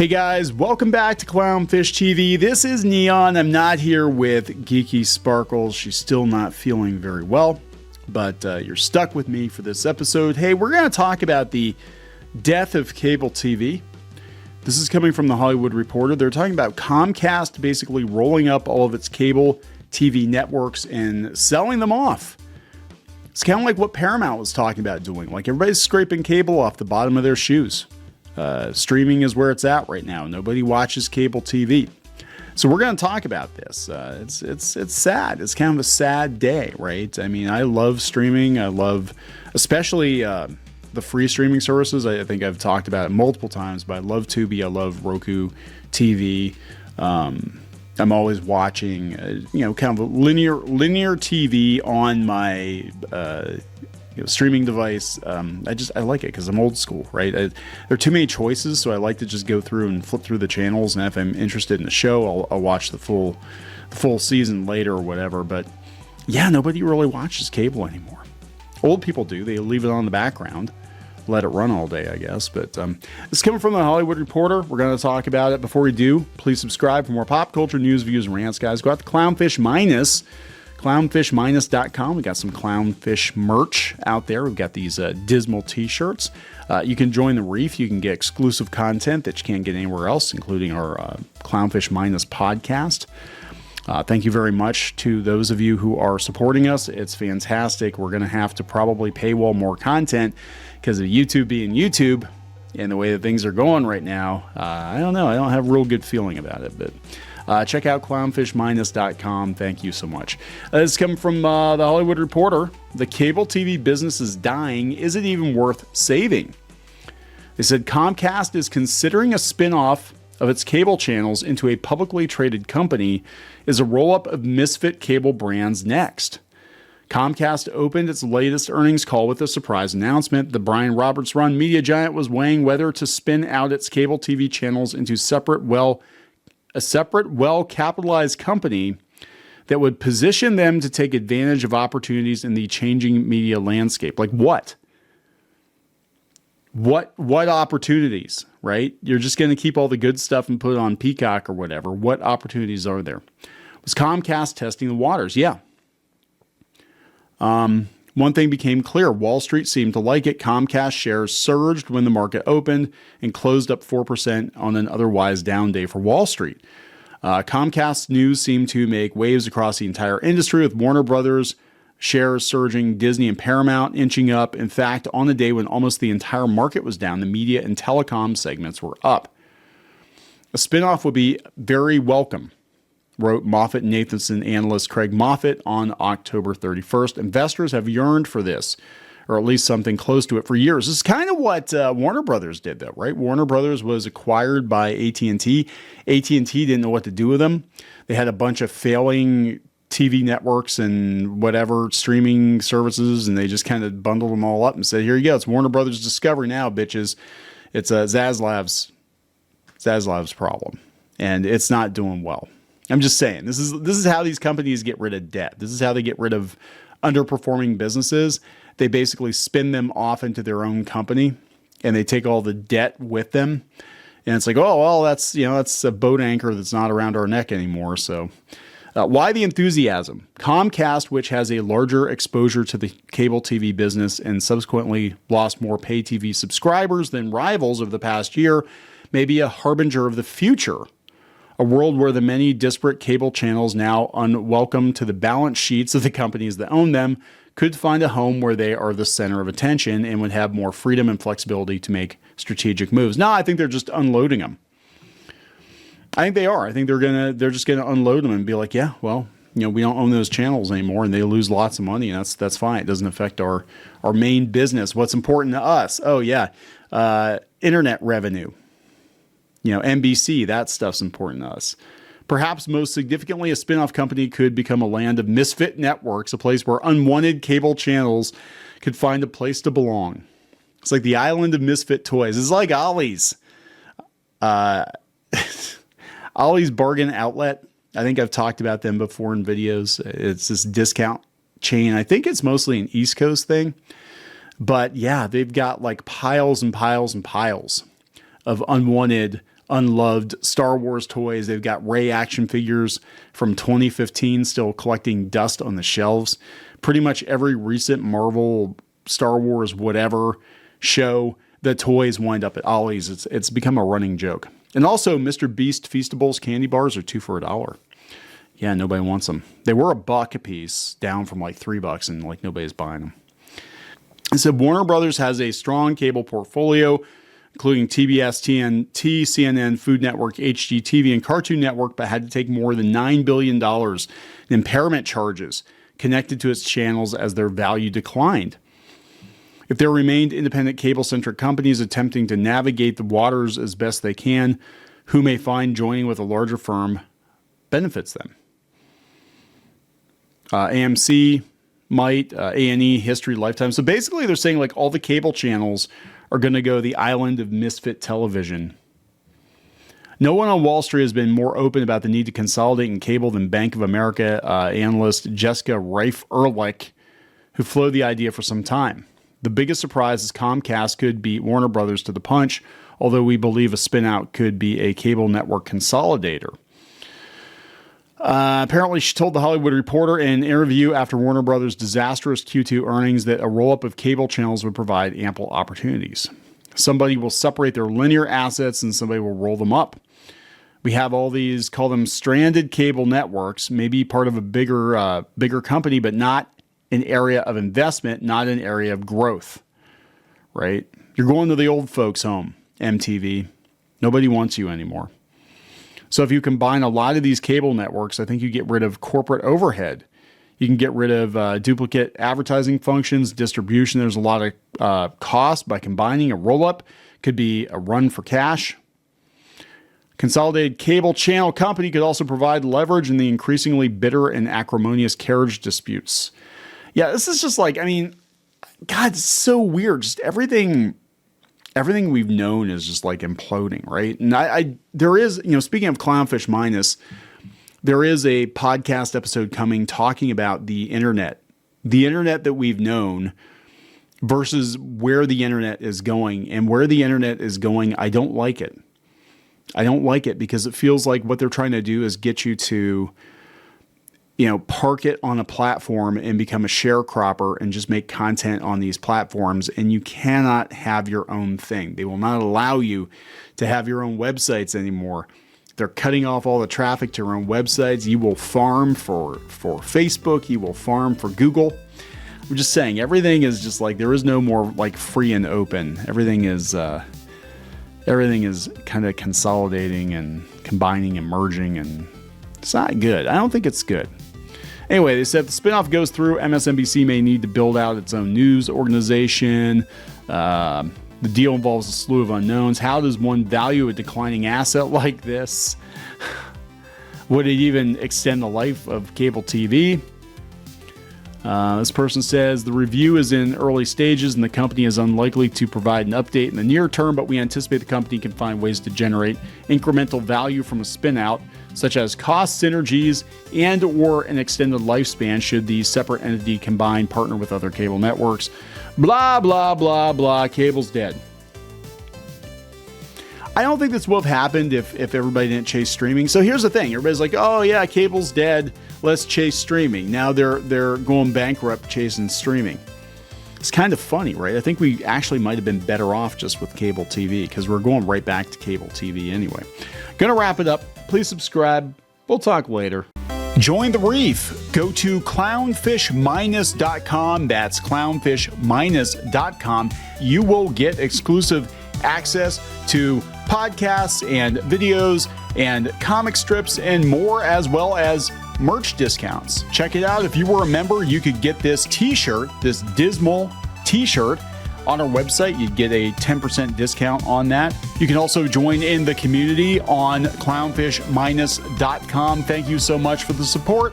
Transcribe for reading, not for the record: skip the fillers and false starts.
Hey guys, welcome back to Clownfish TV. This is Kneon. I'm not here with Geeky Sparkles. She's still not feeling very well, but you're stuck with me for this episode. Hey, we're going to talk about the death of cable TV. This is coming from the Hollywood Reporter. They're talking about Comcast basically rolling up all of its cable TV networks and selling them off. It's kind of like what Paramount was talking about doing. Like everybody's scraping cable off the bottom of their shoes. Streaming is where it's at right now. Nobody watches cable TV. So we're going to talk about this. It's sad. It's kind of a sad day, right? I mean, I love streaming. I love, especially the free streaming services. I think I've talked about it multiple times, but I love Tubi. I love Roku TV. I'm always watching, kind of a linear TV on my streaming device. I like it because I'm old school, right? There are too many choices, so I like to just go through and flip through the channels. And if I'm interested in the show, I'll watch the full season later or whatever. But yeah, nobody really watches cable anymore. Old people do. They leave it on the background, let it run all day, I guess. But it's coming from the Hollywood Reporter. We're going to talk about it. Before we do, please subscribe for more pop culture news, views, and rants, guys. Go out to clownfish-minus.com. We got some Clownfish merch out there. We've got these dismal t-shirts. You can join the Reef. You can get exclusive content that you can't get anywhere else, including our Clownfish Minus podcast. Thank you very much to those of you who are supporting us. It's fantastic. We're going to have to probably paywall more content because of YouTube being YouTube and the way that things are going right now. I don't know. I don't have a real good feeling about it, but check out clownfish-minus.com. Thank you so much. This is coming from the Hollywood Reporter. The cable TV business is dying. Is it even worth saving? They said Comcast is considering a spinoff of its cable channels into a publicly traded company. Is a roll-up of misfit cable brands next? Comcast opened its latest earnings call with a surprise announcement. The Brian Roberts-run media giant was weighing whether to spin out its cable TV channels into a separate, well-capitalized company that would position them to take advantage of opportunities in the changing media landscape. Like what? What opportunities, right? You're just going to keep all the good stuff and put it on Peacock or whatever. What opportunities are there? Was Comcast testing the waters? Yeah. One thing became clear. Wall Street seemed to like it. Comcast shares surged when the market opened and closed up 4% on an otherwise down day for Wall Street. Comcast news seemed to make waves across the entire industry, with Warner Brothers shares surging, Disney and Paramount inching up. In fact, on the day when almost the entire market was down, the media and telecom segments were up. A spinoff would be very welcome, wrote MoffettNathanson analyst Craig Moffett on October 31st. Investors have yearned for this, or at least something close to it, for years. This is kind of what Warner Brothers did, though, right? Warner Brothers was acquired by AT&T. AT&T didn't know what to do with them. They had a bunch of failing TV networks and whatever streaming services, and they just kind of bundled them all up and said, here you go. It's Warner Brothers Discovery now, bitches. It's Zaslav's problem, and it's not doing well. I'm just saying, this is how these companies get rid of debt. This is how they get rid of underperforming businesses. They basically spin them off into their own company, and they take all the debt with them. And it's like, oh, well, that's a boat anchor that's not around our neck anymore. So why the enthusiasm? Comcast, which has a larger exposure to the cable TV business and subsequently lost more pay TV subscribers than rivals over the past year, may be a harbinger of the future. A world where the many disparate cable channels, now unwelcome to the balance sheets of the companies that own them, could find a home where they are the center of attention and would have more freedom and flexibility to make strategic moves. No, I think they're just unloading them. I think they are. I think they're just gonna unload them and be like, yeah, well, we don't own those channels anymore, and they lose lots of money, and that's fine. It doesn't affect our main business. What's important to us? Oh yeah, internet revenue. NBC, that stuff's important to us. Perhaps most significantly, a spin-off company could become a land of misfit networks, a place where unwanted cable channels could find a place to belong. It's like the island of misfit toys. It's like Ollie's. Ollie's Bargain Outlet. I think I've talked about them before in videos. It's this discount chain. I think it's mostly an East Coast thing. But yeah, they've got like piles and piles and piles of unwanted unloved Star Wars toys. They've got Rey action figures from 2015 still collecting dust on the shelves. Pretty much every recent Marvel, Star Wars, whatever show, the toys wind up at Ollie's. It's become a running joke. And also, Mr. Beast Feastables candy bars are 2 for $1. Yeah, nobody wants them. They were $1 a piece, down from like $3, and like nobody's buying them. It said Warner Brothers has a strong cable portfolio, including TBS, TNT, CNN, Food Network, HGTV, and Cartoon Network, but had to take more than $9 billion in impairment charges connected to its channels as their value declined. If there remained independent cable-centric companies attempting to navigate the waters as best they can, who may find joining with a larger firm benefits them. AMC might, A&E, History, Lifetime. So basically they're saying like all the cable channels are going to go the island of misfit television. No one on Wall Street has been more open about the need to consolidate in cable than Bank of America analyst Jessica Reif-Ehrlich, who floated the idea for some time. The biggest surprise is Comcast could beat Warner Brothers to the punch, although we believe a spin-out could be a cable network consolidator. Apparently, she told The Hollywood Reporter in an interview after Warner Brothers' disastrous Q2 earnings that a roll-up of cable channels would provide ample opportunities. Somebody will separate their linear assets and somebody will roll them up. We have all these, call them stranded cable networks, maybe part of a bigger company, but not an area of investment, not an area of growth, right? You're going to the old folks' home, MTV. Nobody wants you anymore. So if you combine a lot of these cable networks, I think you get rid of corporate overhead. You can get rid of duplicate advertising functions, distribution. There's a lot of cost by combining. A roll-up could be a run for cash. Consolidated cable channel company could also provide leverage in the increasingly bitter and acrimonious carriage disputes. Yeah, this is just like, I mean, God, it's so weird. Just everything we've known is just like imploding, right? And there is, speaking of Clownfish Minus, there is a podcast episode coming talking about the internet that we've known versus where the internet is going. And where the internet is going, I don't like it. I don't like it because it feels like what they're trying to do is get you to, park it on a platform and become a sharecropper and just make content on these platforms. And you cannot have your own thing. They will not allow you to have your own websites anymore. They're cutting off all the traffic to your own websites. You will farm for Facebook. You will farm for Google. I'm just saying, everything is just like, there is no more like free and open. Everything is kind of consolidating and combining and merging, and it's not good. I don't think it's good. Anyway, they said if the spinoff goes through, MSNBC may need to build out its own news organization. The deal involves a slew of unknowns. How does one value a declining asset like this? Would it even extend the life of cable TV? This person says the review is in early stages and the company is unlikely to provide an update in the near term, but we anticipate the company can find ways to generate incremental value from a spin-out, such as cost synergies and or an extended lifespan should the separate entity combine partner with other cable networks. Blah, blah, blah, blah. Cable's dead. I don't think this would have happened if everybody didn't chase streaming. So here's the thing. Everybody's like, oh yeah, cable's dead. Let's chase streaming. Now they're going bankrupt chasing streaming. It's kind of funny, right? I think we actually might have been better off just with cable TV because we're going right back to cable TV anyway. Gonna wrap it up. Please subscribe. We'll talk later. Join the reef. Go to clownfishminus.com. That's clownfishminus.com. You will get exclusive access to podcasts and videos and comic strips and more, as well as merch discounts. Check it out. If you were a member, you could get this t-shirt, this dismal t-shirt on our website. You'd get a 10% discount on that. You can also join in the community on clownfishminus.com. Thank you so much for the support.